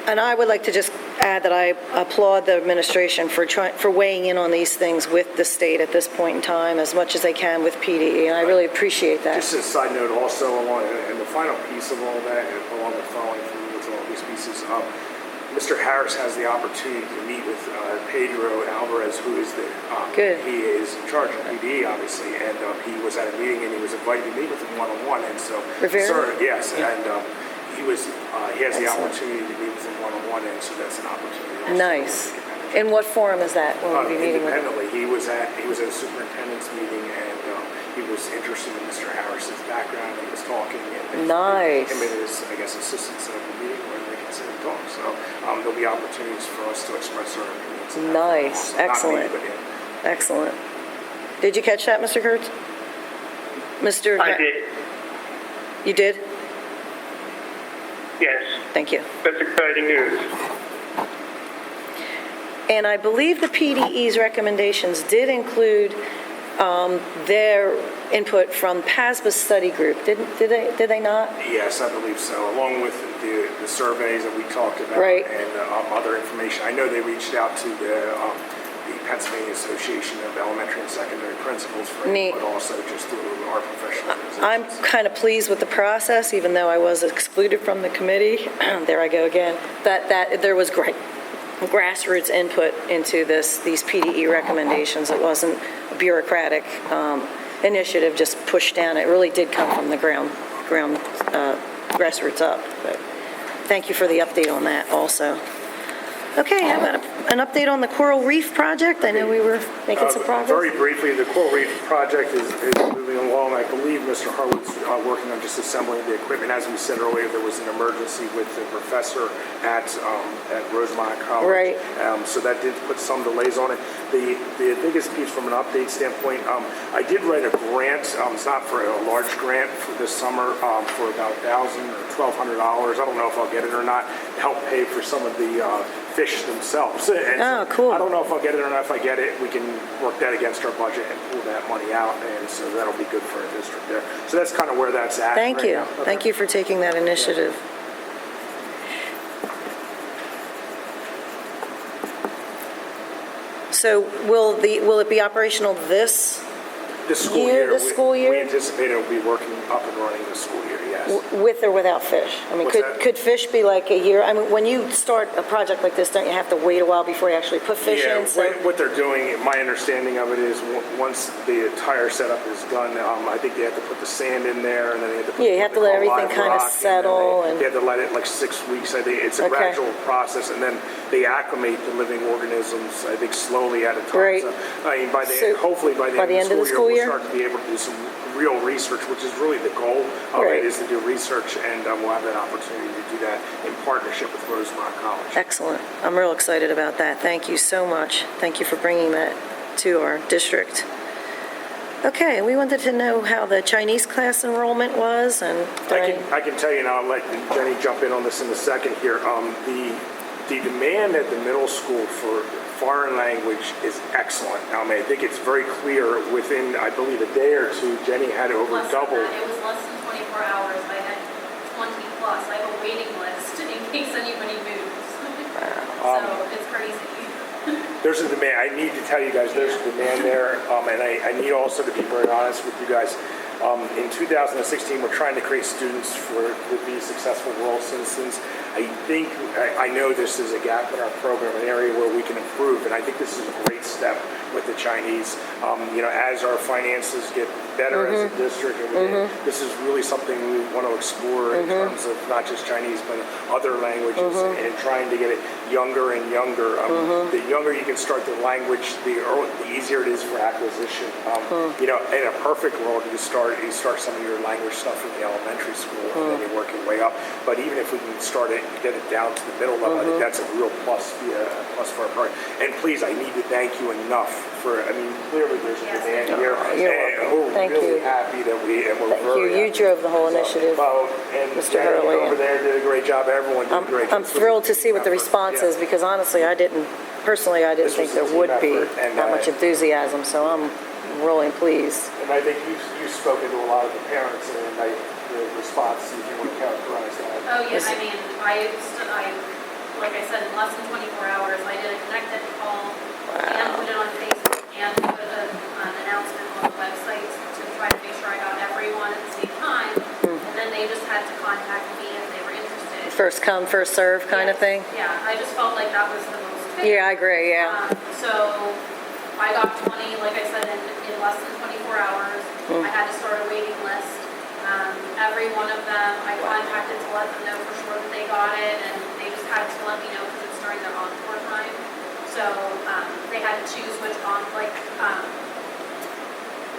And I would like to just add that I applaud the administration for weighing in on these things with the state at this point in time as much as they can with PDE, and I really appreciate that. Just a side note also, and the final piece of all that, along with following through with all these pieces, Mr. Harris has the opportunity to meet with Pedro Alvarez, who is Good. he is in charge of PDE, obviously, and he was at a meeting and he was invited to meet with him one-on-one, and so, Rivera? sir, yes, and he has the Excellent. opportunity to meet with him one-on-one, and so that's an opportunity. Also Nice. to take advantage of. In what forum is that? Will we be meeting with? Independently, he was at a superintendent's meeting, and he was interested in Mr. Harris's background. He was talking, and Nice. him and his, I guess, assistants at the meeting where they can sit and talk. So there'll be opportunities for us to express our opinions. in that Nice. forum also. Excellent. Not me, but him. Excellent. Did you catch that, Mr. Kurtz? Mr. I did, You did? yes. Thank you. That's exciting news. And I believe the PDE's recommendations did include their input from PASBA study group. Did they not? Yes, I believe so, along with the surveys that we talked about Right. and other information. I know they reached out to the Pennsylvania Association of Elementary and Secondary Principals for Neat. input, also just through our professional organizations. I'm kind of pleased with the process, even though I was excluded from the committee. There I go again. That there was great grassroots input into these PDE recommendations. It wasn't a bureaucratic initiative just pushed down. It really did come from the ground grassroots up. But thank you for the update on that also. Okay, how about an update on the Coral Reef project? I know we were making some progress. Very briefly, the Coral Reef project is moving along. I believe Mr. Harwood's working on just assembling the equipment. As we said earlier, there was an emergency with the professor at Rosemont College. Right. So that did put some delays on it. The biggest piece from an update standpoint, I did write a grant. It's not for a large grant for this summer for about $1,000 or $1,200. I don't know if I'll get it or not. To help pay for some of the fish themselves. And Oh, cool. I don't know if I'll get it or not. If I get it, we can work that against our budget and pull that money out, and so that'll be good for our district there. So that's kind of where that's at. Thank right you. now. Thank you for taking that initiative. So will it be operational this? This school Year, year, this school year? we anticipate it will be working up and running this school year, yes. With or without fish? I mean, What's that? could fish be like a year? I mean, when you start a project like this, don't you have to wait a while before you actually put fish Yeah, in? So what they're doing, my understanding of it is, once the entire setup is done, I think they have to put the sand in there, and then they have to put Yeah, you have to what let they call everything live kinda rock, and then settle and- they have to let it like 6 weeks. I think it's a Okay. gradual process, and then they acclimate the living organisms, I think, slowly at a time. Right. So, I mean, So, hopefully by the end of the school year, we'll start to be able to do some real research, which is really the goal of Right. it, is to do research, and we'll have that opportunity to do that in partnership with Rosemont College. Excellent. I'm real excited about that. Thank you so much. Thank you for bringing that to our district. Okay, we wanted to know how the Chinese class enrollment was and I can tell you, and I'll let Jenny jump in on this in a second here. The demand at the middle school for foreign language is excellent. I mean, I think it's very clear within, I believe, a day or two, Jenny had over Less than double. that. It was less than 24 hours. I had 20 plus. I have a waiting list in case anybody moves. So it's crazy. There's a demand. I need to tell you guys, there's a demand there, and I need also to be very honest with you guys. In 2016, we're trying to create students to be successful world citizens. I know this is a gap in our program, an area where we can improve, and I think this is a great step with the Chinese. As our finances get better as a district, and this is really something we want to explore in terms of not just Chinese, but other languages, and trying to get it younger and younger. The younger you can start the language, the easier it is for acquisition. In a perfect world, you start some of your language stuff in the elementary school, and then you work your way up. But even if we can start it and get it down to the middle level, I think that's a real plus for our program. And please, I need to thank you enough for, clearly there's a demand here. You're And welcome. we're Thank really you. happy that we're Thank very you. You happy. drove the whole initiative. And Mr. Jenny Hurley. over there did a great job. Everyone did a great job. I'm thrilled to see what the Effort. response Yeah. is because honestly, I didn't This think was there a team would be effort, and, that much enthusiasm, so I'm really pleased. And I think you've spoken to a lot of the parents, and the response, if you want to characterize that. Oh, yes. I like I said, in less than 24 hours, I did a connected call and put it on Facebook and put an announcement on the website to try to make sure I got everyone at the same time. And then they just had to contact me if they were interested. First come, first serve kind of Yes. thing? Yeah, I just felt like that was the most fair. Yeah, I agree, yeah. So I got 20, like I said, in less than 24 hours. I had to start a waiting list. Every one of them I contacted to let them know for sure that they got it, and they just had to let me know because it's during their encore time. So they had to choose which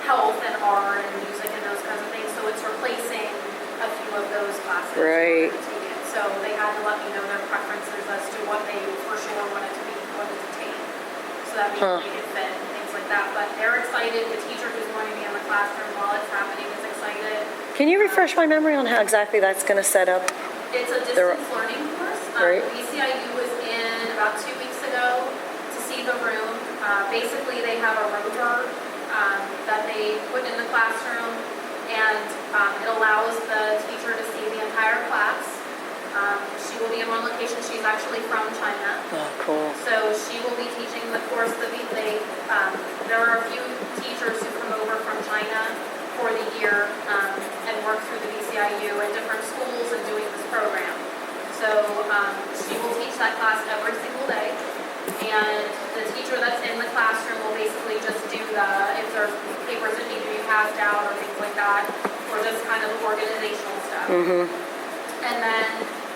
health and art and music and those kinds of things. So it's replacing a few of those classes. Right. So they had to let me know their preferences as to what they for sure wanted to take. So that means they could fit and things like that. But they're excited. The teacher who's going to be in the classroom while it's happening is excited. Can you refresh my memory on how exactly that's going to set up? It's a distance learning course. Right. BCIU was in about 2 weeks ago to see the room. Basically, they have a rover that they put in the classroom, and it allows the teacher to see the entire class. She will be in one location. She's actually from China. Oh, cool. So she will be teaching the course that there are a few teachers who come over from China for the year and work through the BCIU at different schools and doing this program. So she will teach that class every single day. And the teacher that's in the classroom will basically just do if there's papers that need to be passed out or things like that, or just kind of organizational stuff. And then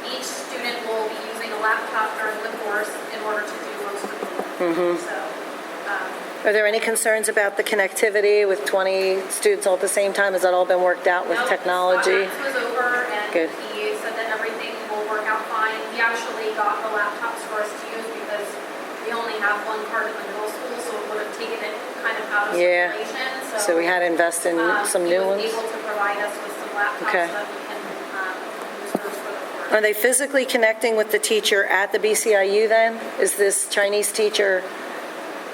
each student will be using a laptop during the course in order to do most of the work. So, Are there any concerns about the connectivity with 20 students all at the same time? Has that all been worked out with no, technology? This was over, and Good. he said that everything will work out fine. He actually got the laptops for us to use because we only have one card in the middle school, so it would have taken it kind of out of Yeah. circulation. So we had to invest in some new ones? He was able to provide us with some laptops Okay. that we can use those for the course. Are they physically connecting with the teacher at the BCIU then? Is this Chinese teacher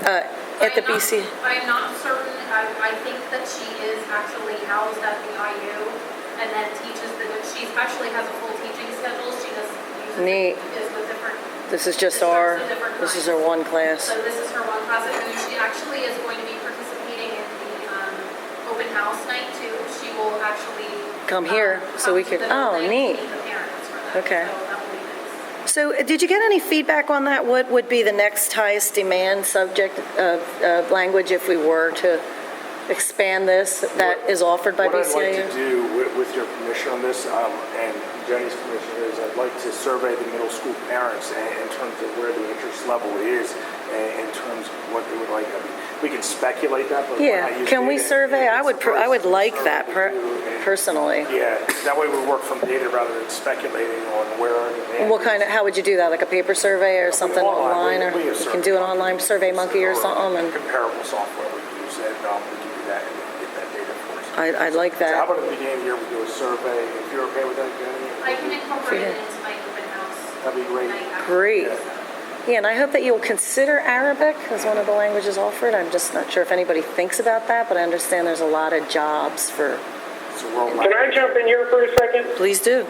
at the BC? I am not certain. I think that she is actually housed at the IU and then teaches she actually has a full teaching schedule. She just uses Neat. is with different. This is just this is her one class. So this is her one class, and she actually is going to be participating in the open house night too. She will actually Come here, so we could- oh, neat. Meet the parents for that. Okay. So that will be nice. So did you get any feedback on that? What would be the next highest demand subject of language if we were to expand this that is offered by What I'd like BCIU? to do with your permission on this, and Jenny's permission, is I'd like to survey the middle school parents in terms of where the interest level is, and in terms of what they would like. I mean, we can speculate that, but Yeah, when I use can we data, survey? I it's would like survey that to do, and- personally. Yeah, that way we work from data rather than speculating on where our demand And what is. kind of, how would you do that? Like a paper survey or something online? Or We you use can do an Survey online Survey Monkey or something? And Comparable software we use, and we can do that and get that data for us. I'd like So how that. about at the beginning of the year, we do a survey, if you're okay with that, Jenny? I can incorporate it into my open house. That'd be great. night. Great. Yeah. Yeah, and I hope that you'll consider Arabic as one of the languages offered. I'm just not sure if anybody thinks about that, but I understand there's a lot of jobs for, It's a world Can I jump in here for a second? please do.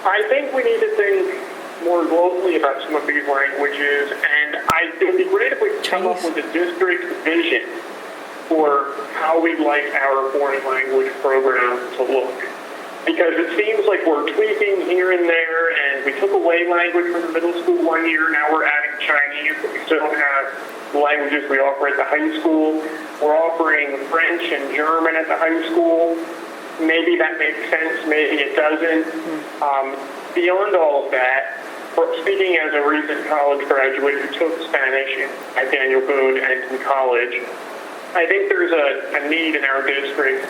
I think we need to think more globally about some of these languages, and it would be great if we could come up Chinese. with a district vision for how we'd like our foreign language program to look. Because it seems like we're tweaking here and there, and we took away language from the middle school one year, now we're adding Chinese, but we still don't have the languages we offer at the high school. We're offering French and German at the high school. Maybe that makes sense, maybe it doesn't. Beyond all of that, speaking as a recent college graduate who took Spanish at Daniel Boone and in college, I think there's a need in our district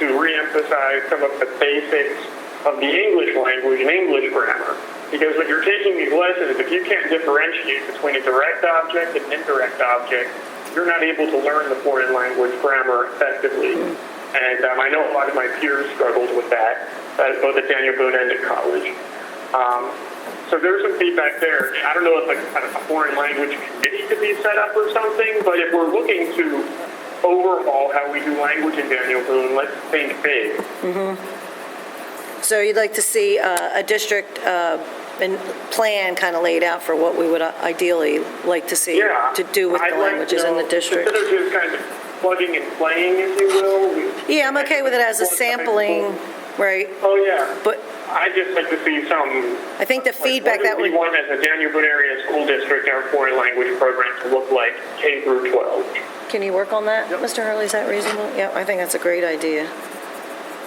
to reemphasize some of the basics of the English language and English grammar. Because when you're taking these lessons, if you can't differentiate between a direct object and an indirect object, you're not able to learn the foreign language grammar effectively. And I know a lot of my peers struggled with that, both at Daniel Boone and at college. So there's some feedback there. I don't know if a foreign language committee could be set up or something, but if we're looking to overhaul how we do language in Daniel Boone, let's think big. So you'd like to see a district plan kind of laid out for what we would ideally like to see Yeah. to do with I'd the like, languages in the district. Instead of just kind of plugging and playing, if you will. Yeah, I'm okay with it as a sampling, right? Oh, yeah. But I'd just like to see some. I think the feedback that What do we would, want as a Danube area school district, our foreign language program to look like K through 12? can you work on that, Mr. Hurley? Is that reasonable? Yeah, I think that's a great idea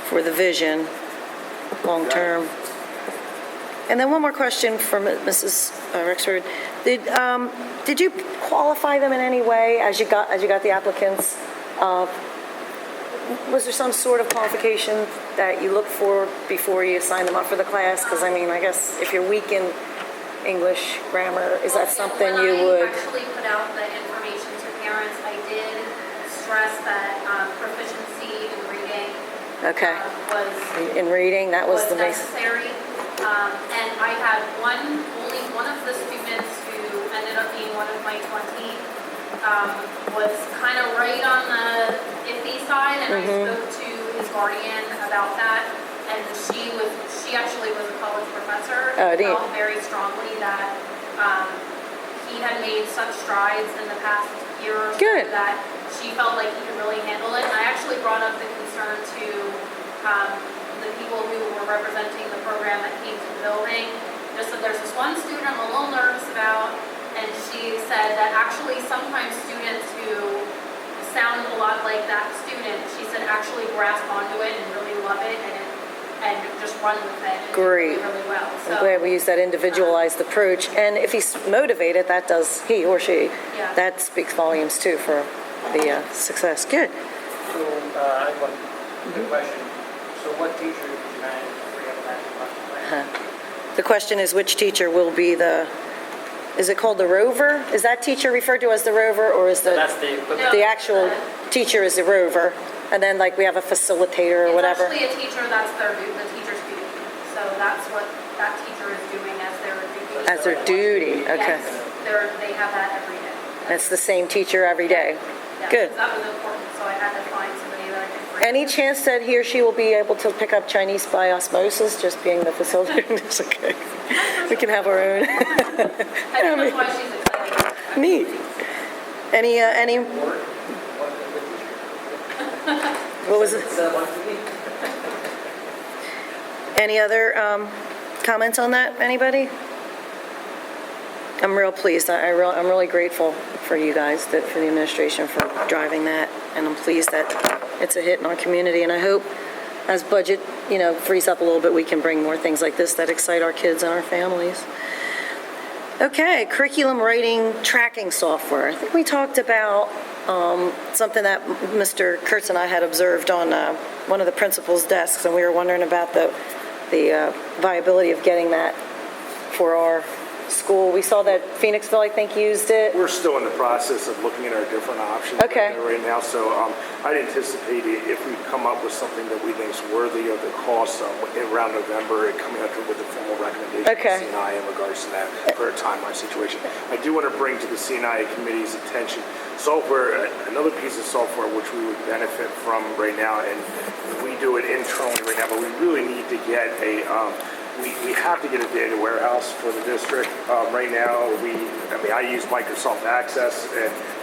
for the vision, long-term. And then one more question from Mrs. Rexford. Did you qualify them in any way as you got the applicants? Was there some sort of qualification that you looked for before you signed them up for the class? Because, I mean, I guess if you're weak in English grammar, is that something you would? When I actually put out the information to parents, I did stress that proficiency in reading Okay, was in reading, that was the base. necessary. And I had only one of the students who ended up being one of my 20 was kind of right on the iffy side, and I spoke to his guardian about that, and she actually was a college professor, Oh, and neat. felt very strongly that he had made such strides in the past year or so Good. that she felt like he could really handle it. And I actually brought up the concern to the people who were representing the program that came to the building. Just that there's this one student I'm a little nervous about, and she said that actually sometimes students who sound a lot like that student, she said actually grasp onto it and really love it and just run with it and do Great. really well. I'm So glad we use that individualized approach. And if he's motivated, that does, he or she, Yeah. that speaks volumes too for the success. Good. So, I have one good question. So what teacher did you manage to bring up that plan? The question is, which teacher will be is it called the rover? Is that teacher referred to as the rover, or is That's the the No. equipment. actual teacher is the rover? And then like we have a facilitator or whatever? It's actually a teacher, that's the teacher's duty. So that's what that teacher is doing as their duty. As their duty, okay. Yes, they have that every day. That's the same teacher every day. Yeah, Good. That was important, so I had to find somebody that I could bring. Any chance that he or she will be able to pick up Chinese by osmosis, just being the facilitator? It's okay. We can have our own. I think that's why she's excited. Neat. Any, what was it? Any other comments on that, anybody? I'm real pleased. I'm really grateful for you guys, for the administration for driving that, and I'm pleased that it's a hit in our community, and I hope as budget, frees up a little bit, we can bring more things like this that excite our kids and our families. Okay, curriculum writing tracking software. I think we talked about something that Mr. Kurtz and I had observed on one of the principal's desks, and we were wondering about the viability of getting that for our school. We saw that Phoenixville, I think, used it. We're still in the process of looking at our different options Okay. right now, so I'd anticipate if we come up with something that we think is worthy of the cost around November, coming up with a formal recommendation Okay. to CNI in regards to that for a timeline situation. I do want to bring to the CNI committee's attention software, another piece of software which we would benefit from right now, and we do it internally right now, but we really need to get we have to get a data warehouse for the district. Right now, I use Microsoft Access,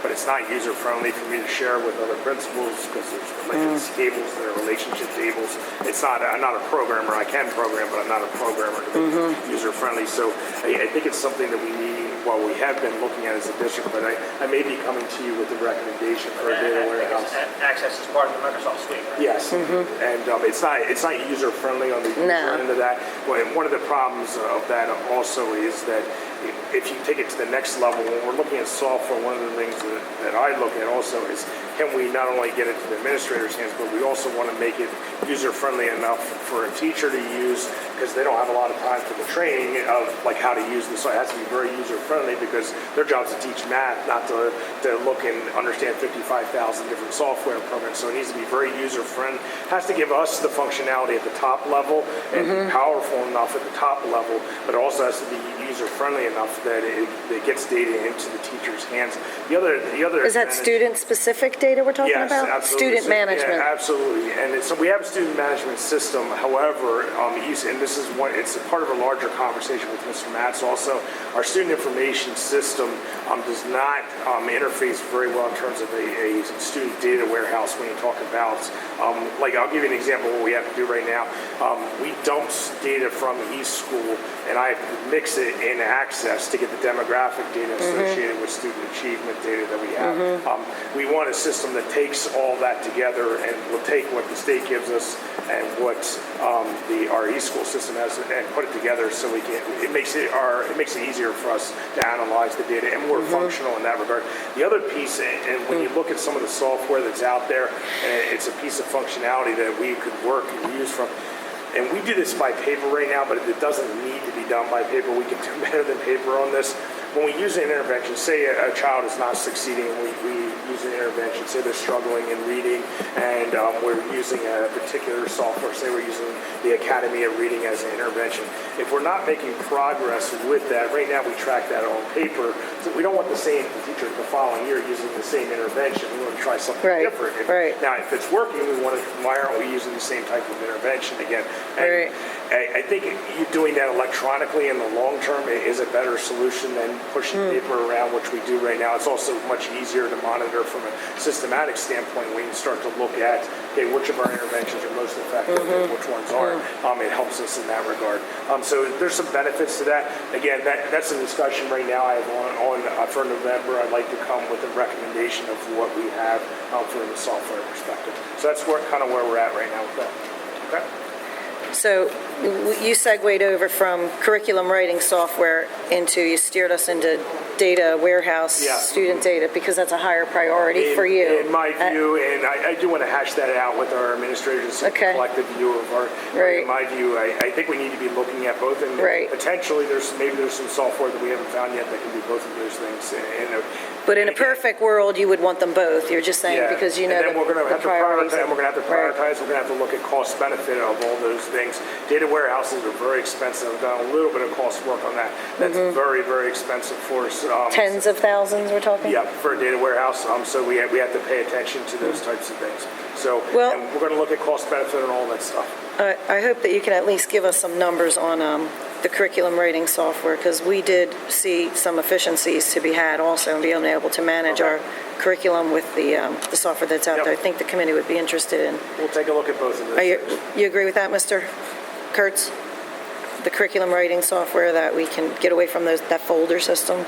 but it's not user-friendly for me to share with other principals because there's these tables that are relationship tables. I'm not a programmer. I can program, but I'm not a programmer to make it user-friendly. So I think it's something that we need, we have been looking at as a district, but I may be coming to you with a recommendation for a data warehouse. Access is part of the Microsoft suite, right? Yes, and it's not user-friendly on the user No. end of that. Well, one of the problems of that also is that if you take it to the next level, when we're looking at software, one of the things that I look at also is can we not only get it to the administrator's hands, but we also want to make it user-friendly enough for a teacher to use because they don't have a lot of time for the training of how to use this. So it has to be very user-friendly because their job is to teach math, not to look and understand 55,000 different software programs. So it needs to be very user-friendly. It has to give us the functionality at the top level and be powerful enough at the top level, but it also has to be user-friendly enough enough that it gets data into the teacher's hands. The other Is that advantage- student-specific data we're talking Yes, about? absolutely. Student So, management? Yeah, absolutely. And so we have a student management system. However, and this is it's a part of a larger conversation with Mr. Matz also. Our student information system does not interface very well in terms of a student data warehouse when you talk about, like I'll give you an example of what we have to do right now. We dump data from East School and I mix it in Access to get the demographic data associated with student achievement data that we have. We want a system that takes all that together and will take what the state gives us and what our East School system has and put it together so we can. It makes it easier for us to analyze the data and more functional in that regard. The other piece, and when you look at some of the software that's out there, and it's a piece of functionality that we could work and use from. And we do this by paper right now, but it doesn't need to be done by paper. We can do better than paper on this. When we use an intervention, say a child is not succeeding, we use an intervention, say they're struggling in reading, and we're using a particular software, say we're using the Academy of Reading as an intervention. If we're not making progress with that, right now we track that on paper, so we don't want the teacher the following year using the same intervention. We want to try something different. Now, if it's working, why aren't we using the same type of intervention again? And I think you doing that electronically in the long term is a better solution than pushing paper around, which we do right now. It's also much easier to monitor from a systematic standpoint when you start to look at, okay, which of our interventions are most effective and which ones aren't. It helps us in that regard. So there's some benefits to that. Again, that's a discussion right now I have on for November. I'd like to come with a recommendation of what we have from the software perspective. So that's kind of where we're at right now with that. Okay. So you segued over from curriculum writing software you steered us into data warehouse, student data, because that's a higher priority for you. In my view, and I do want to hash that out with our administrators, a collective view of our, in my view, I think we need to be looking at both, and potentially there's some software that we haven't found yet that can do both of those things. But in a perfect world, you would want them both. You're just saying because you know and then we're going to have to priorities. prioritize. We're going to have to prioritize. We're going to have to look at cost benefit of all those things. Data warehouses are very expensive. I've done a little bit of cost work on that. That's very, very expensive for us. Tens of thousands, we're talking? Yeah, for a data warehouse. So we have to pay attention to those types of things. So and we're going to look at cost benefit and all that stuff. I hope that you can at least give us some numbers on the curriculum writing software, because we did see some efficiencies to be had also in being able to manage our curriculum with the software that's out there. I think the committee would be interested in. We'll take a look at both of those. You agree with that, Mr. Kurtz? The curriculum writing software, that we can get away from that folder system?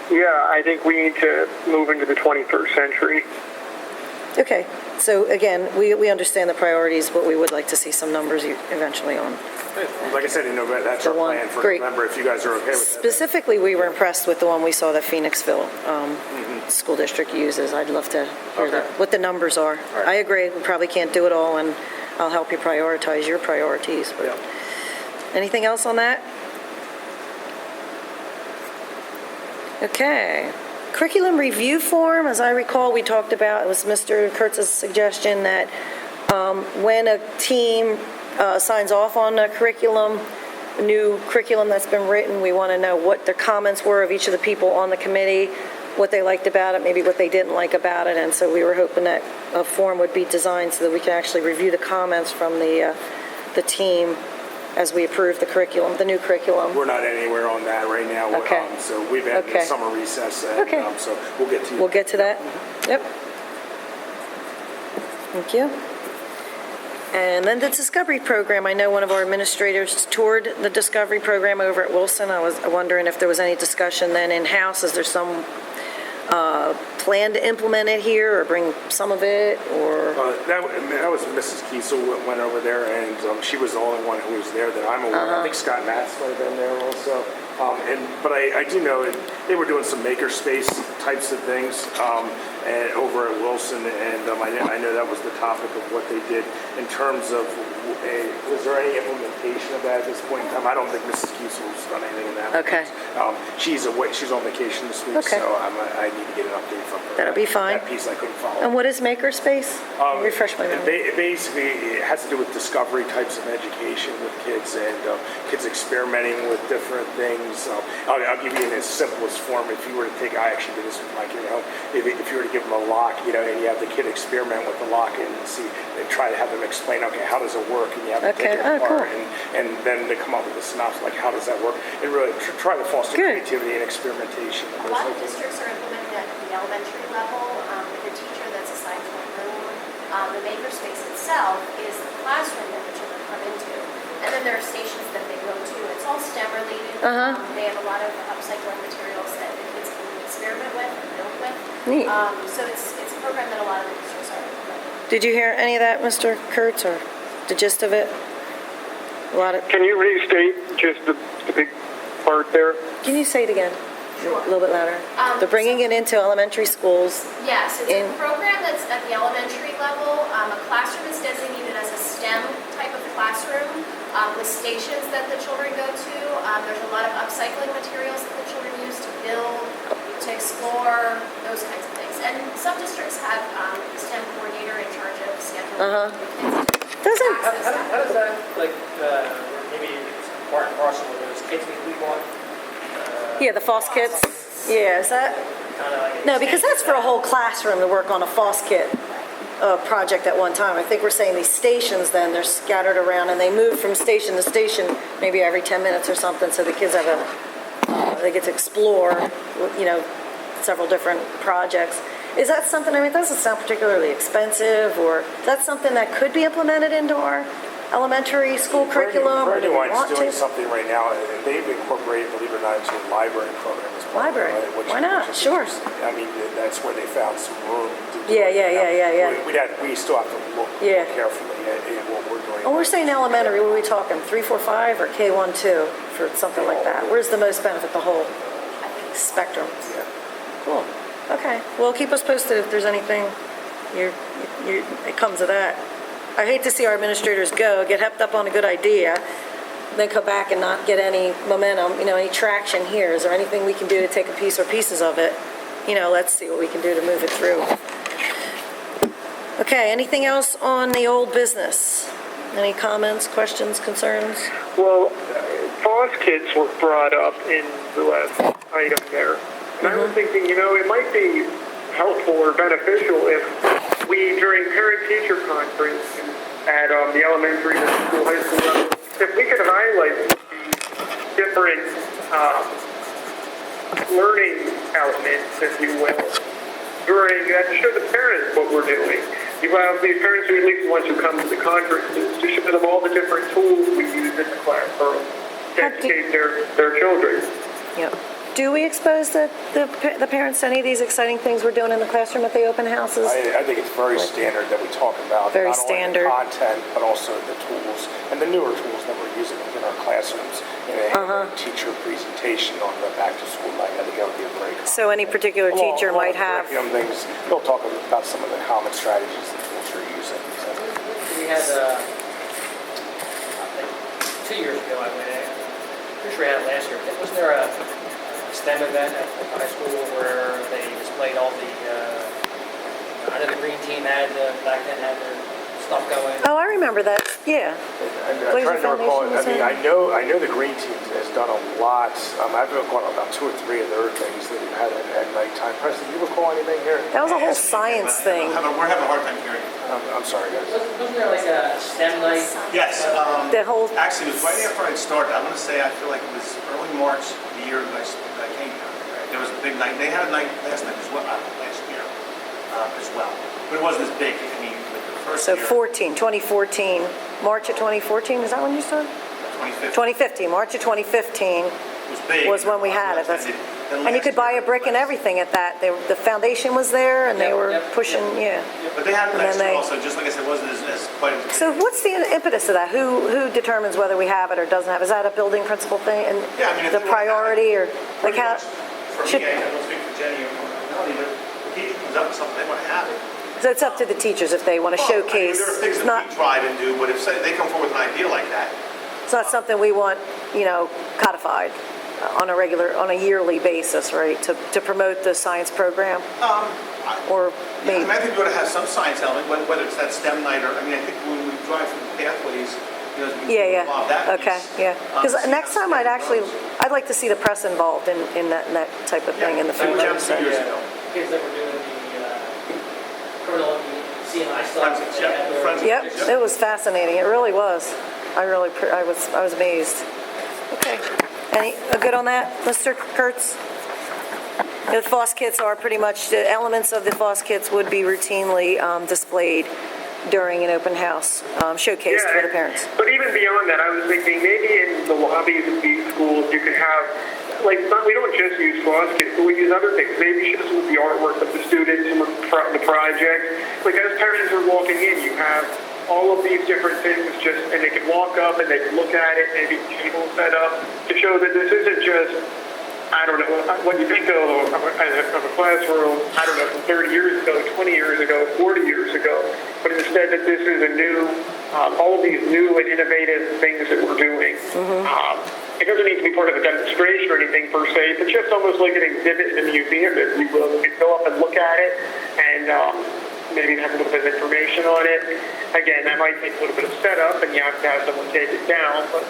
Yeah, I think we need to move into the 21st century. Okay. So again, we understand the priorities, but we would like to see some numbers eventually on. Like I said, that's our plan for November, if you guys are okay with that. Specifically, we were impressed with the one we saw that Phoenixville School District uses. I'd love to hear what the numbers are. I agree, we probably can't do it all, and I'll help you prioritize your priorities. But anything else on that? Okay. Curriculum review form, as I recall, we talked about, it was Mr. Kurtz's suggestion that when a team signs off on a new curriculum that's been written, we want to know what their comments were of each of the people on the committee, what they liked about it, maybe what they didn't like about it. And so we were hoping that a form would be designed so that we can actually review the comments from the team as we approve the curriculum, the new curriculum. We're not anywhere on that right now. Okay. So we've had the summer recess, and so we'll get to you. We'll get to that. Yep. Thank you. And then the Discovery Program. I know one of our administrators toured the Discovery Program over at Wilson. I was wondering if there was any discussion then in-house. Is there some plan to implement it here or bring some of it, or? That was Mrs. Kiesel went over there, and she was the only one who was there that I'm aware of. I think Scott Matz might have been there also. But I do know they were doing some makerspace types of things and over at Wilson, and I know that was the topic of what they did in terms of. Was there any implementation of that at this point in time? I don't think Mrs. Kiesel's done anything in that. Okay. She's on vacation this week, so I need to get an update from her. That'll be fine. That piece I couldn't follow. And what is Makerspace? Refresh my memory. Basically, it has to do with discovery types of education with kids and kids experimenting with different things things. I'll give you in its simplest form. If you were to take, I actually did this with my kid at home. If you were to give them a lock, and you have the kid experiment with the lock and see, and try to have them explain, okay, how does it work? And you have to Okay. take it Oh, apart, cool. and then they come up with a synopsis, like how does that work? And really try to foster Good. creativity and experimentation. A lot of districts are implementing that at the elementary level with a teacher that's assigned to a room. The makerspace itself is the classroom that the children come into. And then there are stations that they go to. It's all STEM related. They have a lot of upcycling materials that the kids can experiment with and build with. Neat. So it's a program that a lot of the districts are implementing. Did you hear any of that, Mr. Kurtz, or the gist of it? A lot of, Can you restate just the big part there? can you say it again? A little bit louder. They're bringing it into elementary schools. Yes, it's In- a program that's at the elementary level. A classroom is designated as a STEM type of classroom with stations that the children go to. There's a lot of upcycling materials that the children use to build, to explore, those kinds of things. And some districts have a STEM coordinator in charge of scheduling the kids to Doesn't, access that. How does that, like, maybe it's part and parcel of those kids we want? yeah, the FOSS kits. Yeah, is that? Kind of like No, because that's for a whole classroom to work on a FOSS kit project at one time. I think we're saying these stations then, they're scattered around and they move from station to station maybe every 10 minutes or something, so the kids have they get to explore, several different projects. Is that something, I mean, it doesn't sound particularly expensive, or that's something that could be implemented into our elementary school curriculum? Or do we Brandywine's want doing to? something right now, and they've incorporated, believe it or not, into a library program as well. Library. Why not? Which is Sure. interesting. I mean, that's where they found some room to do Yeah, it. yeah. We still have to look Yeah. carefully at what we're doing. When we're saying elementary, what are we talking, 3, 4, 5, or K1, 2, for something like that? Where's the most benefit, the whole spectrum? Yeah. Cool, okay. Well, keep us posted if there's anything, it comes of that. I hate to see our administrators go, get hepped up on a good idea, then come back and not get any momentum, any traction here. Is there anything we can do to take a piece or pieces of it? Let's see what we can do to move it through. Okay, anything else on the old business? Any comments, questions, concerns? Well, FOSS kits were brought up in the last item there. And I was thinking, it might be helpful or beneficial if we, during parent-teacher conference at the elementary, middle school, high school level, if we could highlight the different learning elements, if you will, during that, to show the parents what we're doing. You have these parents, or at least the ones who come to the conferences, to show them all the different tools we use in the classroom to educate their children. Yep. Do we expose the parents to any of these exciting things we're doing in the classroom at the open houses? I think it's very standard that we talk about Very not only standard. the content, but also the tools and the newer tools that we're using within our classrooms in a teacher presentation on the back to school night. I think that would be a great. So any particular teacher Along might with have, curriculum things. They'll talk about some of the common strategies and tools you're using. So. We had, I think, 2 years ago, I went in, pretty sure we had it last year, but wasn't there a STEM event at the high school where they displayed all the, I know the green team had, back then had their stuff going. oh, I remember that, yeah. I'm Blazer trying to recall. Foundation was I know the green team has done a lot. I've recalled about 2 or 3 of their things that they've had at nighttime. Preston, do you recall anything here? That was a whole science thing. We're having a hard time hearing you. I'm sorry, guys. Wasn't there like a STEM night? Yes. The whole, Actually, it was right after I'd started. I want to say I feel like it was early March, the year that I came down here. There was a big night. They had a night last night as well, last year as well. But it wasn't as big. I mean, like the first so year, 2014, March of 2014, is that when you started? 2015, 2015, March of 2015 was big. was when we had it. That's, Then and you last could buy year, a brick and everything at that. The foundation was there and they Yep, were yep, pushing, yeah. But they had it And then last year they- also. Just like I said, it wasn't as quite as big. So what's the impetus of that? Who determines whether we have it or doesn't have? Is that a building principal thing? And Yeah, I mean, if the they want to have priority or like Pretty how? much For should- me, I don't speak for Jenny or Melanie, but if the teacher comes up with something, they want to have it. So it's up to the teachers if they want to Well, I mean, showcase. there are things It's that not, we try and do, but if say, they come forward with an idea like that, it's not something we want, codified on a yearly basis, right? To promote the science program or I maybe. mean, I think we ought to have some science element, whether it's that STEM night or, I mean, I think when we drive through the pathways because we Yeah, involve yeah, that okay, piece, yeah. Because see next how time I'd it actually, goes. I'd like to see the press involved in that type of thing in the Yeah, we future. have so. to years ago. Kids that were doing the criminal CNI stuff. Forensics, yeah, they had their- forensics. Yep, it was fascinating, it really was. I was amazed. Okay, good on that, Mr. Kurtz? The FOSS kits are pretty much, the elements of the FOSS kits would be routinely displayed during an open house, showcased for the parents. But even beyond that, I was thinking maybe in the lobbies of these schools, you could have, like, we don't just use FOSS kits, but we use other things. Maybe show some of the artwork of the students, some of the projects. Like, as parents are walking in, you have all of these different things and they can walk up and they can look at it, maybe tables set up to show that this isn't just, I don't know, when you think of a classroom, I don't know, from 30 years ago, 20 years ago, 40 years ago, but instead that this is a new, all of these new and innovative things that we're doing. It doesn't need to be part of a demonstration or anything per se, but just almost like an exhibit in a museum, if you will. You can go up and look at it and maybe have a little bit of information on it. Again, that might take a little bit of setup and you have to have someone take it down, but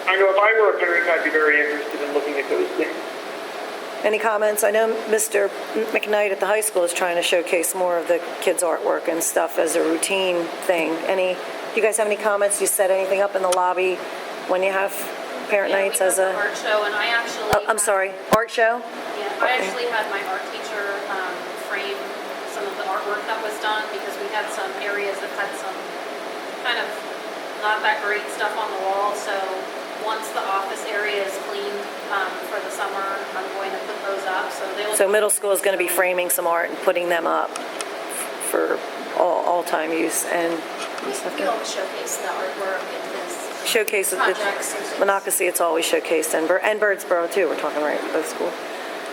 I know if I were a parent, I'd be very interested in looking at those things. Any comments? I know Mr. McKnight at the high school is trying to showcase more of the kids' artwork and stuff as a routine thing. Do you guys have any comments? You set anything up in the lobby when you have parent Yeah, nights we as had a... the art show, and I actually... I'm sorry, art show? Yeah, I actually had my art teacher frame some of the artwork that was done, because we had some areas that had some kind of not that great stuff on the wall, so once the office area is cleaned for the summer, I'm going to put those up, so they'll... So middle school is going to be framing some art and putting them up for all-time use and We always showcase the artwork and this showcase it. projects and things. Monocacy, it's always showcased, and Birdsboro too, we're talking right, both school.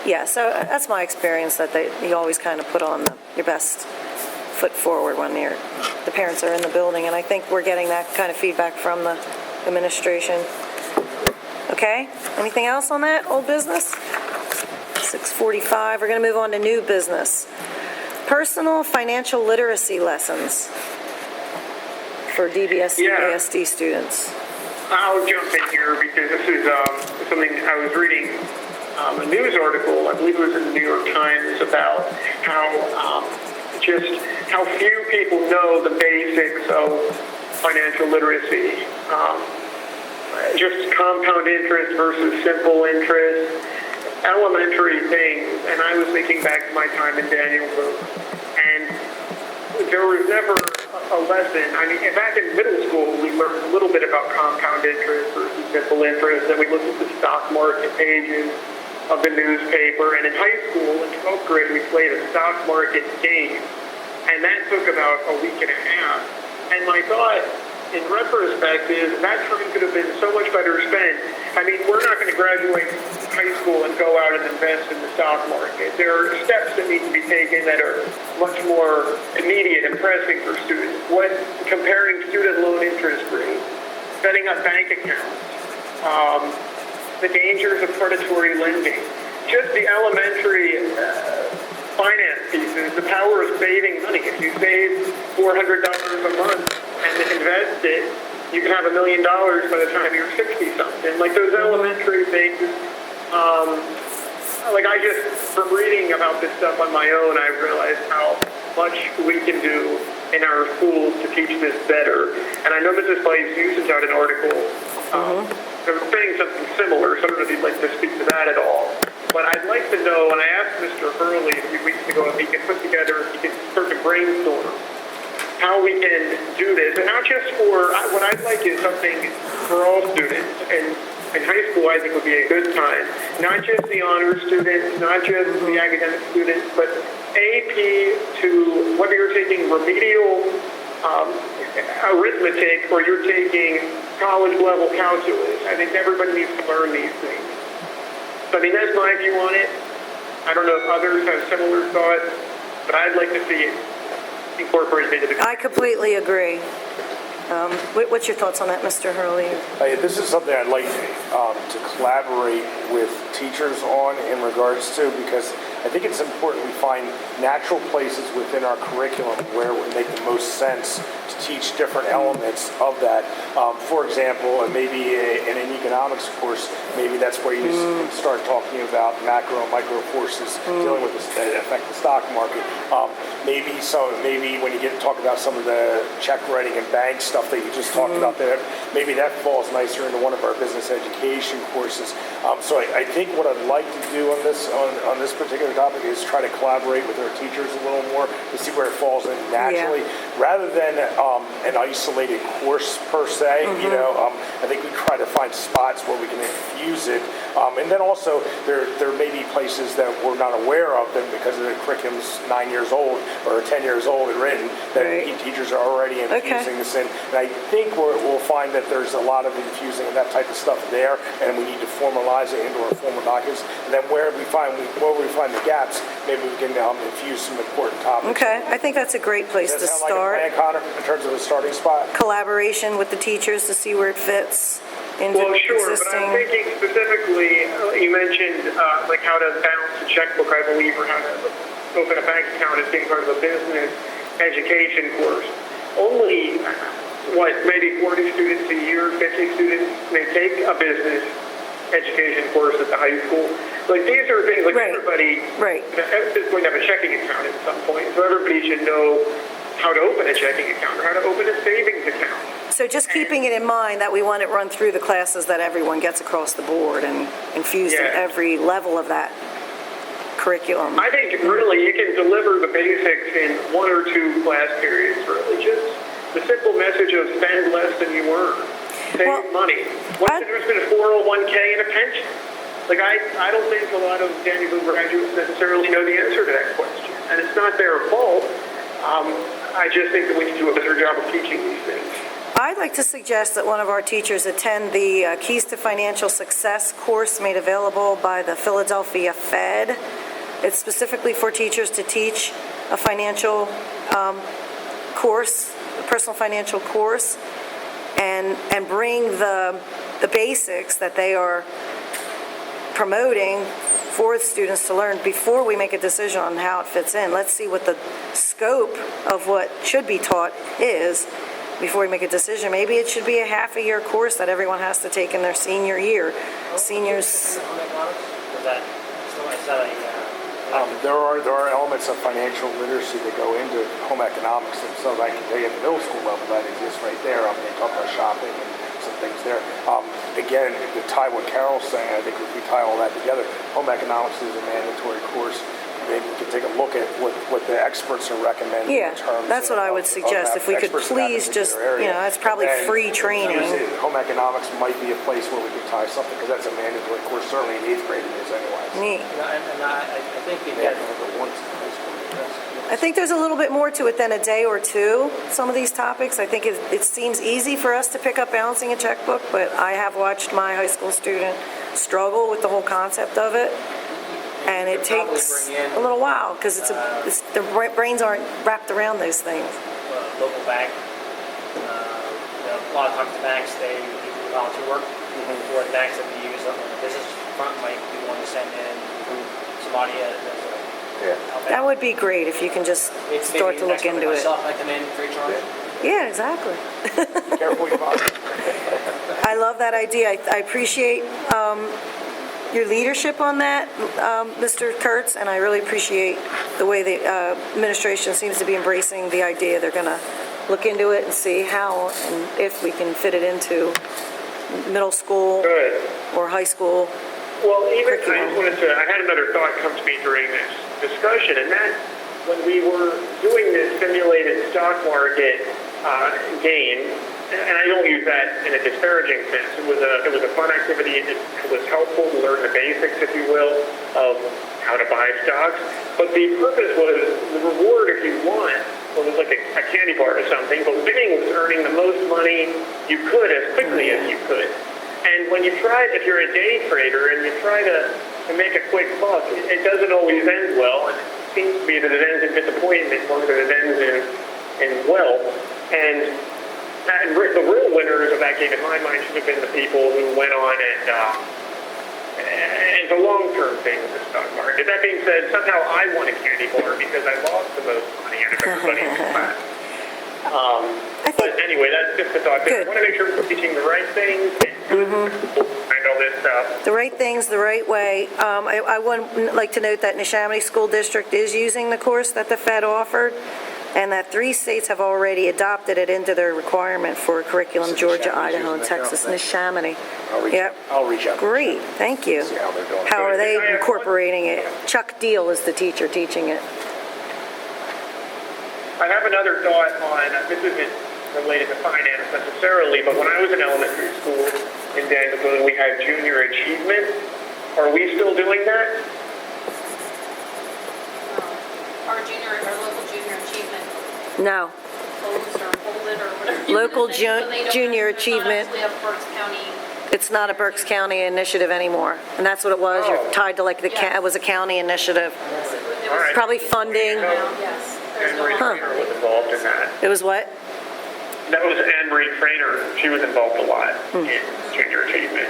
Yeah, so that's my experience, that you always kind of put on your best foot forward when the parents are in the building, and I think we're getting that kind of feedback from the administration. Okay, anything else on that, old business? 6:45, we're going to move on to new business. Personal financial literacy lessons for DBS Yeah. ASD students. I'll jump in here because this is something I was reading a news article, I believe it was in the New York Times, about how just how few people know the basics of financial literacy. Just compound interest versus simple interest, elementary things. And I was thinking back to my time in Danielsville, and there was never a lesson. I mean, back in middle school, we learned a little bit about compound interest versus simple interest, and we looked at the stock market pages of the newspaper. And in high school, in 12th grade, we played a stock market game, and that took about a week and a half. And my thought, in retrospect, is that time could have been so much better spent. I mean, we're not going to graduate high school and go out and invest in the stock market. There are steps that need to be taken that are much more immediate and pressing for students. Comparing student loan interest rates, setting up bank accounts, the dangers of predatory lending, just the elementary finance pieces, the power of saving money. If you save $400 a month and invest it, you can have $1 million by the time you're 60-something. Like those elementary things, from reading about this stuff on my own, I realized how much we can do in our schools to teach this better. And I know that this Bites you sent out an article. They were saying something similar, so I don't know if you'd like to speak to that at all. But I'd like to know, and I asked Mr. Hurley a few weeks ago if he could put together, if he could start to brainstorm how we can do this. And not just for, what I'd like is something for all students. And in high school, I think would be a good time. Not just the honor students, not just the academic students, but AP to whether you're taking remedial arithmetic or you're taking college level calculus. I think everybody needs to learn these things. So, I mean, that's my view on it. I don't know if others have similar thoughts, but I'd like to see it incorporated into the... I completely agree. What's your thoughts on that, Mr. Hurley? This is something I'd like to collaborate with teachers on in regards to, because I think it's important we find natural places within our curriculum where it would make the most sense to teach different elements of that. For example, maybe in an economics course, maybe that's where you start talking about macro and micro forces dealing with that affect the stock market. Maybe when you get to talk about some of the check writing and bank stuff that you just talked about there, maybe that falls nicer into one of our business education courses. So I think what I'd like to do on this particular topic is try to collaborate with our teachers a little more to see where it falls in naturally, rather than an isolated course per se. I think we try to find spots where we can infuse it, and then also there may be places that we're not aware of them because the curriculum's 9 years old or 10 years old and written that teachers are already infusing this in. And I think we'll find that there's a lot of infusing of that type of stuff there, and we need to formalize it into our formal documents. And then where we find the gaps, maybe we can infuse some important topics. Okay, I think that's a great place to Does that sound start. like a plan, Connor, in terms of a starting spot? Collaboration with the teachers to see where it fits into Well, sure, but I'm existing. thinking specifically, you mentioned like how to balance a checkbook, I believe, or how to open a bank account as being part of a business education course. Only, maybe 40 students a year, 50 students may take a business education course at the high school. Like, these are things like everybody is going to have a checking account at some point, so everybody should know how to open a checking account or how to open a savings account. So just keeping it in mind that we want it run through the classes that everyone gets across the board and infused in every level of that curriculum. I think really you can deliver the basics in 1 or 2 class periods, really. Just the simple message of spend less than you earn. Save money. What's the difference between a 401k and a pension? Like, I don't think a lot of Daniel graduates necessarily know the answer to that question. And it's not their fault. I just think that we need to do a better job of teaching these things. I'd like to suggest that one of our teachers attend the Keys to Financial Success course made available by the Philadelphia Fed. It's specifically for teachers to teach a financial course, a personal financial course, and bring the basics that they are promoting for students to learn before we make a decision on how it fits in. Let's see what the scope of what should be taught is before we make a decision. Maybe it should be a half-a-year course that everyone has to take in their senior year. Seniors. There are elements of financial literacy that go into home economics, and so I can tell you at the middle school level that exists right there. They talk about shopping and some things there. Again, to tie what Carol's saying, I think if we tie all that together, home economics is a mandatory course. Maybe we can take a look at what the experts are recommending in terms that's what I would suggest. If we could please just, it's probably free training. Home economics might be a place where we could tie something, because that's a mandatory course, certainly in 8th grade it is anyway. Neat. And I think you get I think there's a little bit more to it than a day or two, some of these topics. I think it seems easy for us to pick up balancing a checkbook, but I have watched my high school student struggle with the whole concept of it. And it takes a little while because their brains aren't wrapped around those things. Local bank. A lot of times the banks, they do volunteer work. Or the banks that we use on the business front might be one to send in somebody as That would be great if you can just start to look into it. Myself, I come in free charge. Yeah, exactly. Careful your body. I love that idea. I appreciate your leadership on that, Mr. Kurtz, and I really appreciate the way the administration seems to be embracing the idea. They're going to look into it and see how and if we can fit it into middle school or high school. Well, I had another thought come to me during this discussion, and that when we were doing this simulated stock market game, and I don't use that in a disparaging sense. It was a fun activity. It was helpful to learn the basics, if you will, of how to buy stocks. But the purpose was the reward, if you won, it was like a candy bar or something. But winning was earning the most money you could as quickly as you could. And when you try, if you're a day trader and you try to make a quick buck, it doesn't always end well. And it seems to be that it ends in disappointment more than it ends in wealth. And the real winners of that game, in my mind, should have been the people who went on and It's a long-term thing with the stock market. That being said, somehow I won a candy bar because I lost the most money out of everybody in the class. But anyway, that's just a thought. Good. I want to make sure we're teaching the right things and all this stuff. The right things, the right way. I would like to note that Neshaminy School District is using the course that the Fed offered, and that 3 states have already adopted it into their requirement for curriculum, Georgia, Neshaminy's Idaho, and using it now? Texas. Neshaminy. I'll reach out. Great, thank you. See how they're doing. How are they incorporating it? Chuck Deal is the teacher teaching it. I have another thought on, this isn't related to finance necessarily, but when I was in elementary school in Danielville, we had junior achievement. Are we still doing that? Our local junior achievement, No. closed or folded or whatever. you Local wanna say, so they don't- junior it's not achievement. actually a Berks County. It's not a Berks County initiative anymore, and that's what it was. You're tied to like it was a county initiative. Yes, it was All right. Probably funding. Yes, there's no Anne-Marie longer. Trainer was involved in that. It was what? That was Anne-Marie Trainer. She was involved a lot in junior achievement.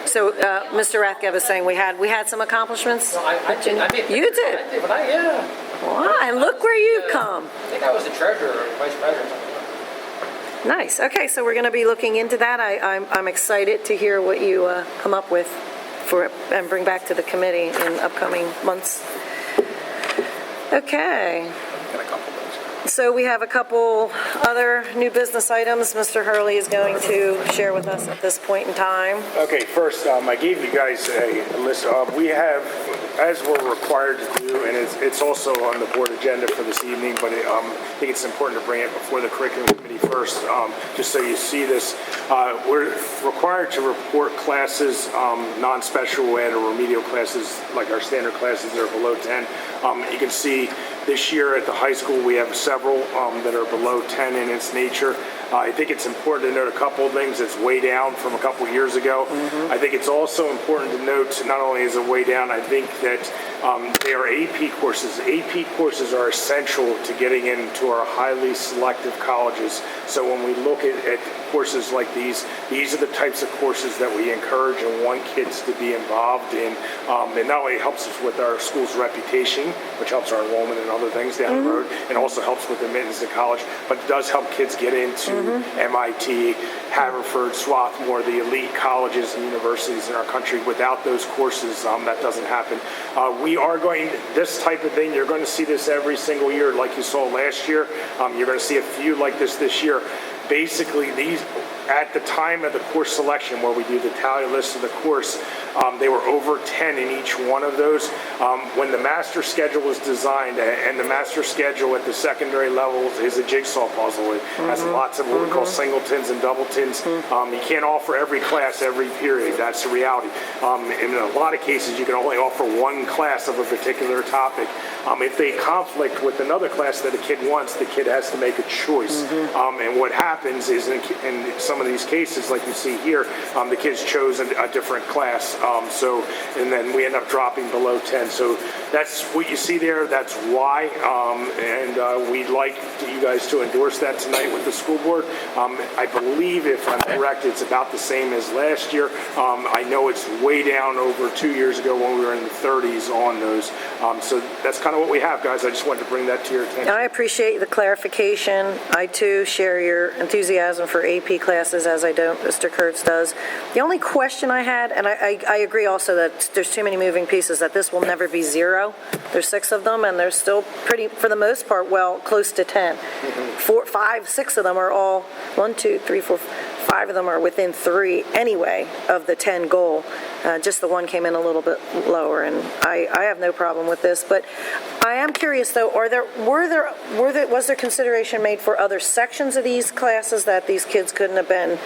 So, Mr. Rathgeb is saying we had some accomplishments? No, I did. You did? I did, but yeah. Wow, and look where you've come. I think I was the treasurer or vice president or something. Nice. Okay, so we're going to be looking into that. I'm excited to hear what you come up with and bring back to the committee in upcoming months. Okay. Got a couple of those. So we have a couple other new business items Mr. Hurley is going to share with us at this point in time. Okay, first, I gave you guys a list. We have, as we're required to do, and it's also on the board agenda for this evening, but I think it's important to bring it before the curriculum committee first, just so you see this. We're required to report classes, non-special ed or remedial classes, like our standard classes that are below 10. You can see this year at the high school, we have several that are below 10 in its nature. I think it's important to note a couple of things. It's way down from a couple of years ago. I think it's also important to note, not only is it way down, I think that they are AP courses. AP courses are essential to getting into our highly selective colleges. So when we look at courses like these are the types of courses that we encourage and want kids to be involved in. It not only helps us with our school's reputation, which helps our enrollment and other things down the road, and also helps with admittance to college, but it does help kids get into MIT, Haverford, Swarthmore, the elite colleges and universities in our country. Without those courses, that doesn't happen. We are going, this type of thing, you're going to see this every single year like you saw last year. You're going to see a few like this year. Basically, these, at the time of the course selection, where we do the tally list of the course, they were over 10 in each one of those. When the master schedule was designed, and the master schedule at the secondary levels is a jigsaw puzzle. It has lots of what we call singletons and doubletons. You can't offer every class every period. That's the reality. In a lot of cases, you can only offer one class of a particular topic. If they conflict with another class that a kid wants, the kid has to make a choice. And what happens is in some of these cases, like you see here, the kids chose a different class. And then we end up dropping below 10. So that's what you see there. That's why. And we'd like you guys to endorse that tonight with the school board. I believe, if I'm correct, it's about the same as last year. I know it's way down over 2 years ago when we were in the 30s on those. So that's kind of what we have, guys. I just wanted to bring that to your attention. I appreciate the clarification. I, too, share your enthusiasm for AP classes, as I don't, Mr. Kurtz does. The only question I had, and I agree also that there's too many moving pieces, that this will never be zero. There's 6 of them, and they're still pretty, for the most part, well, close to 10. 4, 5, 6 of them are all, 1, 2, 3, 4, 5 of them are within 3 anyway of the 10 goal. Just the one came in a little bit lower, and I have no problem with this. But I am curious, though, was there consideration made for other sections of these classes that these kids couldn't have been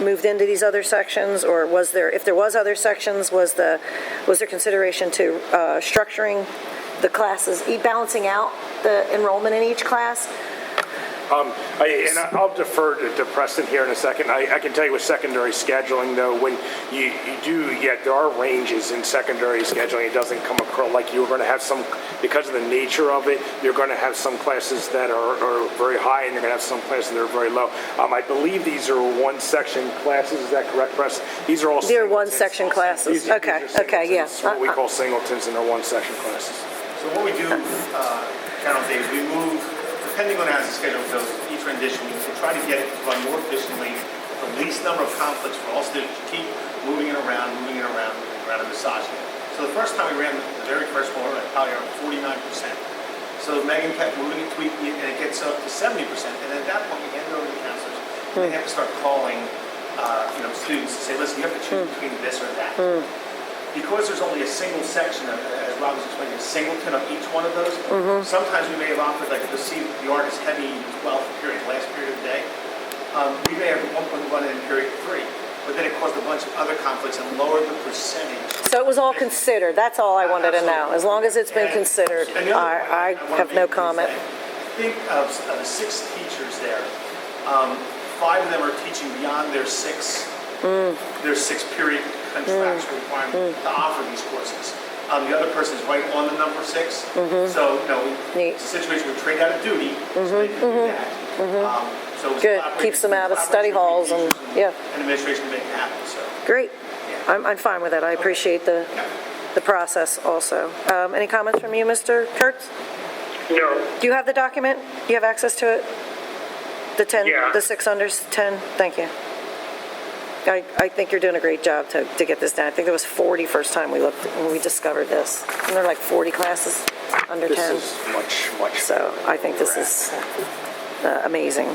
moved into these other sections, or was there, if there was other sections, was there consideration to structuring the classes, balancing out the enrollment in each class? I'll defer to Preston here in a second. I can tell you with secondary scheduling, though, when you do, there are ranges in secondary scheduling. It doesn't come across like you're going to have some, because of the nature of it, you're going to have some classes that are very high and you're going to have some classes that are very low. I believe these are one-section classes. Is that correct, Preston? These are all They're singletons. one-section classes. These are Okay, singletons. yeah. What we call singletons, and they're one-section classes. So what we do, Carol and Dave, we move, depending on how the schedule goes, each rendition, we try to get it to run more efficiently, the least number of conflicts for all students. Keep moving it around, and massaging it. So the first time we ran the very first one, we were probably around 49%. So Megan kept moving and tweaking it, and it gets up to 70%. And at that point, we hand it over to the counselors, and they have to start calling, students to say, listen, you have to choose between this or that. Because there's only a single section, as Rob was explaining, a singleton of each one of those, sometimes we may have offered, like, to see the art is heavy 12th period, last period of the day. We may have at one point run it in period 3, but then it caused a bunch of other conflicts and lowered the percentage. So it was all considered, that's all I wanted to know. As long as it's been And- considered, and the other I point wanna have no make is comment. that Think of the 6 teachers there. 5 of them are teaching beyond their 6 period contractual requirement to offer these courses. The other person is right on the number 6. So, Neat. it's a situation where we trade out a duty, so they can do that. So it's Good, collaboration- keeps them out of study collaboration halls between and, teachers yeah, and administration to make it happen, so. great. I'm fine with that, I appreciate the process also. Any comments from you, Mr. Kurtz? No. Do you have the document? Do you have access to it? The 10, Yeah. the 6 under 10? Thank you. I think you're doing a great job to get this down. I think there was 40 first time we looked, when we discovered this. And there are like 40 classes under 10. This is much. So I think this is amazing.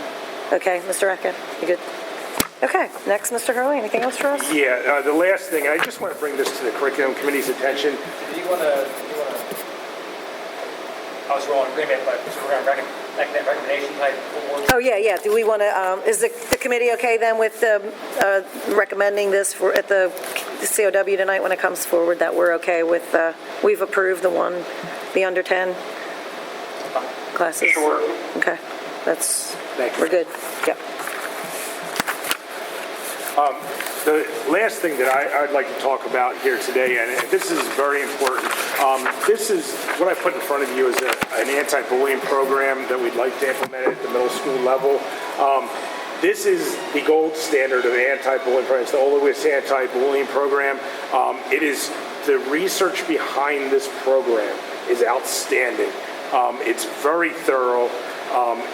Okay, Mr. Ecken, you good? Okay, next, Mr. Hurley, anything else for us? Yeah, the last thing, I just want to bring this to the curriculum committee's attention. Do you want to, I was all in agreement, but so we're going to make that recommendation type forward? Oh, yeah. Do we want to, is the committee okay then with recommending this at the COW tonight when it comes forward, that we're okay with, we've approved the under 10 classes? Sure. Okay, Thank you. we're good. Yep. The last thing that I'd like to talk about here today, and this is very important, this is what I put in front of you is an anti-bullying program that we'd like to implement at the middle school level. This is the gold standard of anti-bullying program. It's the Olowitz anti-bullying program. It is the research behind this program is outstanding. It's very thorough.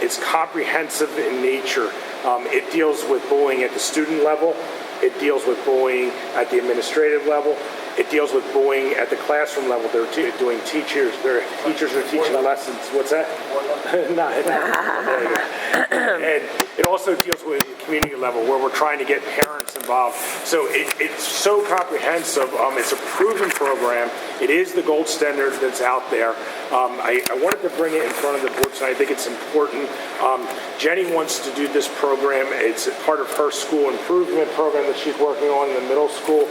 It's comprehensive in nature. It deals with bullying at the student level. It deals with bullying at the administrative level. It deals with bullying at the classroom level. They're doing teachers. Their teachers are teaching lessons. What's that? No. There you go. And it also deals with the community level where we're trying to get parents involved. So it's so comprehensive. It's a proven program. It is the gold standard that's out there. I wanted to bring it in front of the board tonight. I think it's important. Jenny wants to do this program. It's part of her school improvement program that she's working on in the middle school.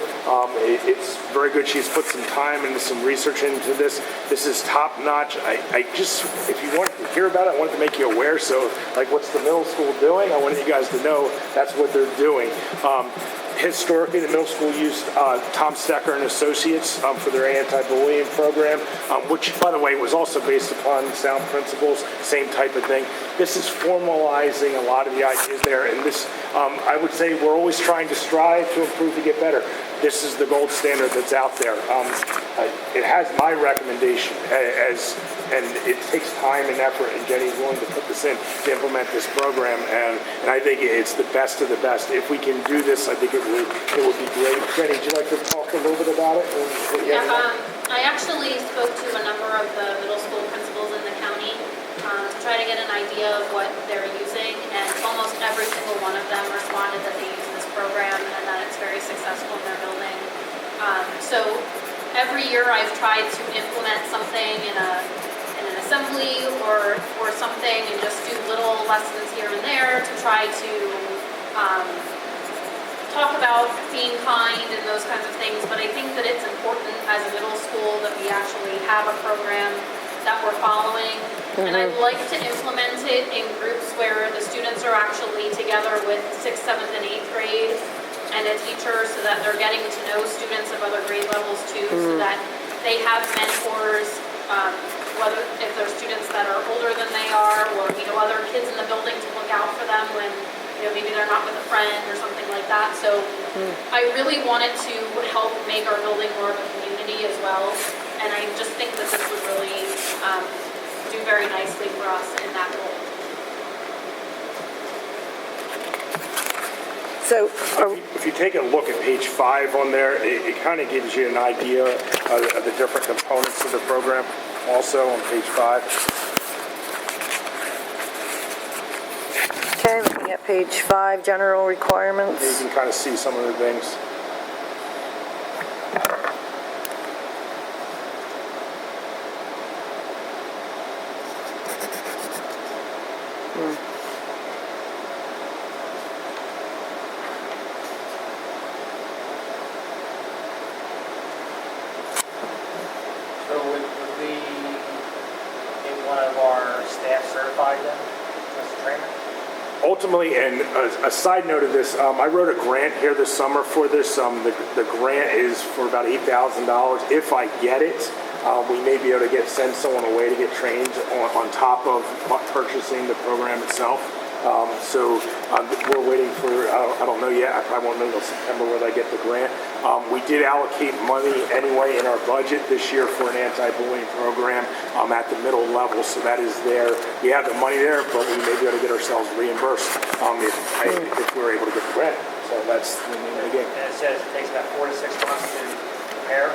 It's very good. She's put some time and some research into this. This is top notch. I just, if you want to hear about it, I wanted to make you aware. So, like, what's the middle school doing? I wanted you guys to know that's what they're doing. Historically, the middle school used Tom Stecker and Associates for their anti-bullying program, which, by the way, was also based upon sound principles, same type of thing. This is formalizing a lot of the ideas there, and this, I would say, we're always trying to strive to improve to get better. This is the gold standard that's out there. It has my recommendation, and it takes time and effort, and Jenny's willing to put this in to implement this program, and I think it's the best of the best. If we can do this, I think it would be great. Jenny, would you like to talk a little bit about it? I actually spoke to a number of the middle school principals in the county to try to get an idea of what they're using, and almost every single one of them responded that they use this program and that it's very successful in their building. So every year I've tried to implement something in an assembly or something and just do little lessons here and there to try to talk about being kind and those kinds of things, but I think that it's important as a middle school that we actually have a program that we're following, and I'd like to implement it in groups where students are actually together with 6th, 7th, and 8th grade and a teacher so that they're getting to know students of other grade levels too, so that they have mentors, whether if they're students that are older than they are, or, other kids in the building to look out for them when, maybe they're not with a friend or something like that. So I really wanted to help make our building more of a community as well. And I just think that this would really do very nicely for us in that role. So, If you take a look at page 5 on there, it kind of gives you an idea of the different components of the program, also on page 5. okay, looking at page 5, general You requirements. can kind of see some of the things. So would we get one of our staff certified then as a trainer? Ultimately, and a side note of this, I wrote a grant here this summer for this. The grant is for about $8,000. If I get it, we may be able to send someone away to get trained on top of purchasing the program itself. So we're waiting for, I don't know yet, I probably won't know until September whether I get the grant. We did allocate money anyway in our budget this year for an anti-bullying program at the middle level, so that is there. We have the money there, but we may be able to get ourselves reimbursed if we're able to get the grant. So that's the name of the game. And it says it takes about 4 to 6 months to prepare.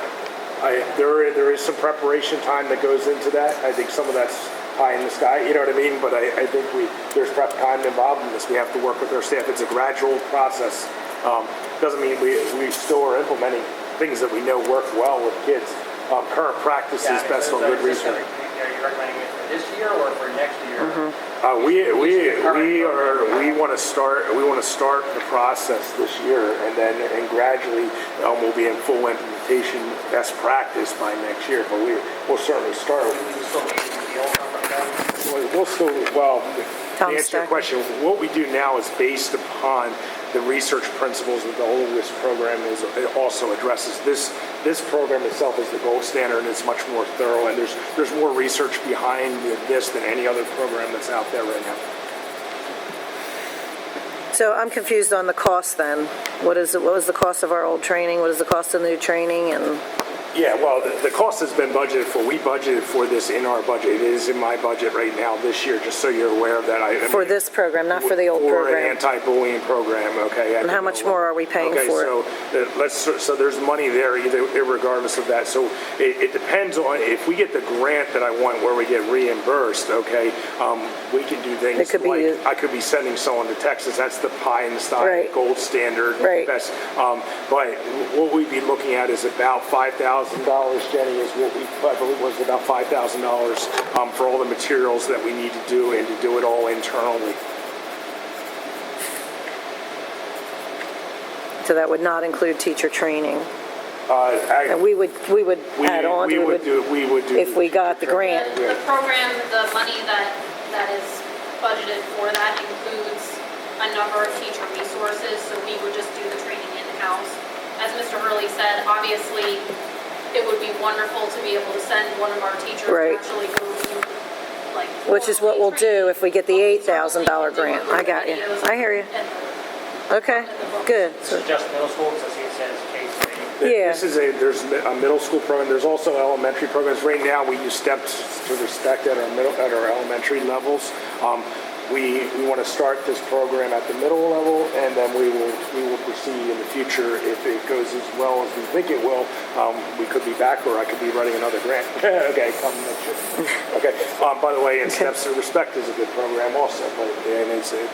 There is some preparation time that goes into that. I think some of that's pie in the sky, you know what I mean? But I think there's prep time involved in this. We have to work with our staff. It's a gradual process. Doesn't mean we still are implementing things that we know work well with kids. Current practice is best on good research. Are you recommending it for this year or for next year? We want to start the process this year, and gradually we'll be in full implementation best practice by next year. But we'll certainly start. We still need the old number then? We'll still, well, to Tom answer your Stack. question, what we do now is based upon the research principles that the whole of this program it also addresses. This program itself is the gold standard, and it's much more thorough, and there's more research behind this than any other program that's out there right now. So I'm confused on the cost then. What was the cost of our old training? What is the cost of the new training? And Yeah, well, the cost has been budgeted for. We budgeted for this in our budget. It is in my budget right now this year, just so you're aware of that. for this program, not for the old For an program? anti-bullying program, okay? And how much more are we paying for it? Okay, so there's money there regardless of that. So it depends on, if we get the grant that I want where we get reimbursed, okay, we can do things It could be- like, I could be sending someone to Texas. That's the pie in the sky, Right. gold standard, Right. best. But what we'd be looking at is about $5,000, Jenny, is what I believe was about $5,000 for all the materials that we need to do and to do it all internally. So that would not include teacher training. I- And we would add on, we would do if we got the grant. The program, the money that is budgeted for that includes a number of teacher resources, so we would just do the training in-house. As Mr. Hurley said, obviously, it would be wonderful to be able to send one of our teachers to Right. actually go through, like. Which is what we'll do if we get the But we $8,000 certainly grant. can do I got you. videos I hear you. and- Okay, good. This is just middle school, because I see it says K-3. Yeah. There's a middle school program. There's also elementary programs. Right now, we use steps to respect at our elementary levels. We want to start this program at the middle level, and then we will proceed in the future if it goes as well as we think it will. We could be back, or I could be writing another grant. Okay, come next year. Okay. By the way, and Steps to Respect is a good program also,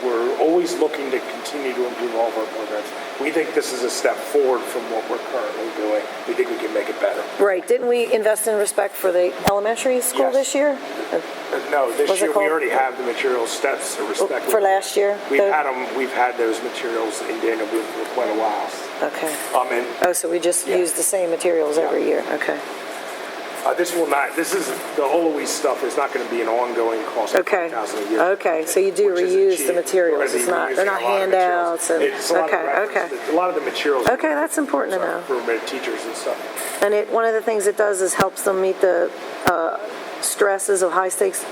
we're always looking to continue to improve all of our programs. We think this is a step forward from what we're currently doing. We think we can make it better. Right, didn't we invest in Respect for the elementary school Yes. this year? No, this What's it year we called? already have the materials, Steps to Respect. For last year? We've had those materials in Danville for quite a while. Okay. And Oh, so we just Yeah. use the same materials every year, okay. This will not, this is, the Eloise stuff is not going to be an ongoing cost of Okay. $5,000 a year. Okay, so you do which is reuse achieved. the materials. We're gonna be It's not, they're not reusing a lot of materials. handouts and, It's a lot of okay, reference- okay. A lot of the materials. Okay, that's important to know. For teachers and stuff. And one of the things it does is helps them meet the stresses of high-stakes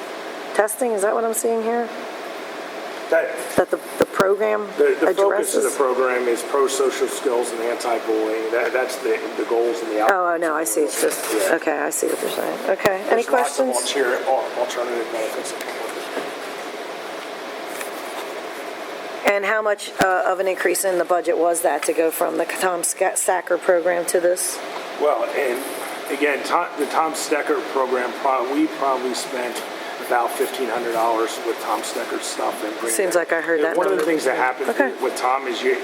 testing. Is that what I'm seeing here? That the program The focus of the addresses? program is pro-social skills and anti-bullying. That's the goals and the outcomes. Oh, no, I see. It's just, Yeah. okay, I see what you're saying. Okay, any There's lots of questions? alternative benefits. And how much of an increase in the budget was that to go from the Tom Stacker program to this? Well, and again, the Tom Stecker program, we probably spent about $1,500 with Tom Stecker's stuff. And Seems like I heard that One of the number. things that happens Okay. with Tom is you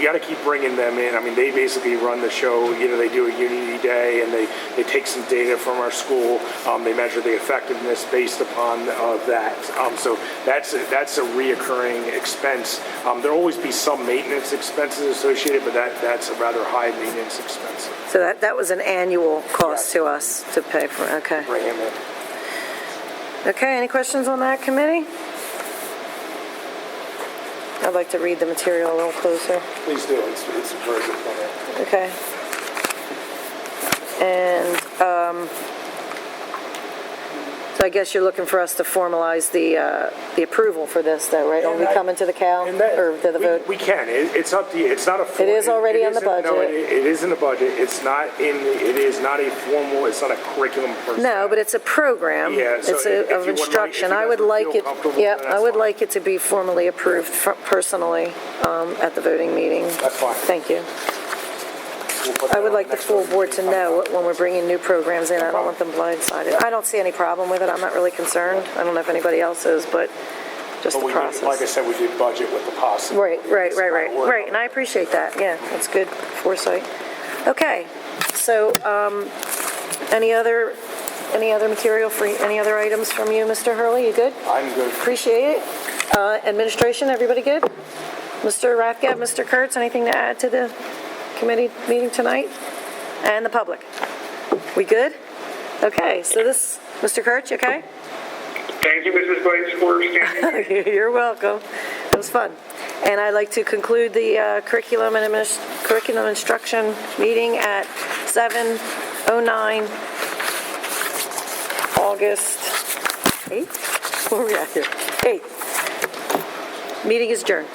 got to keep bringing them in. I mean, they basically run the show. They do a Unity Day, and they take some data from our school. They measure the effectiveness based upon that. So that's a reoccurring expense. There'll always be some maintenance expenses associated, but that's a rather high maintenance expense. So that was an annual cost Yes. to us to pay for, okay. Bring him in. Okay, any questions on that committee? I'd like to read the material a little closer. Please do. It's a very good plan. Okay. And, so I guess you're looking for us to formalize the approval for this, though, right? When we come into the Cal, And that- or to the vote? We can. It's up to you. It's not a. It is already on the isn't- no, budget. it is in the budget. It's not it is not a formal, it's not a curriculum per se. No, but it's a program. Yeah, so It's if you would of like- instruction. if you I guys would would like feel it, comfortable, yeah, then I that's would fine. like it to be formally approved personally at the voting meeting. That's fine. Thank you. We'll put I that would on like the next full voting board to meeting. know when we're bringing new programs in. I don't want them blindsided. I don't see any problem with it. I'm not really concerned. I don't know if anybody else is, but just But the we did- Like I process. said, we did budget with the possibility. Right, and I appreciate that. Yeah, that's good foresight. Okay, so, any other material for, any other items from you, Mr. Hurley? You good? I'm good. Appreciate it. Administration, everybody good? Mr. Rathgeb, Mr. Kurtz, anything to add to the committee meeting tonight? And the public? We good? Okay, so Mr. Kurtz, you okay? Thank you, Mrs. Vice for standing. You're welcome. It was fun. And I'd like to conclude the curriculum instruction meeting at 7:09, August 8th? Where are we at here? 8th. Meeting is adjourned.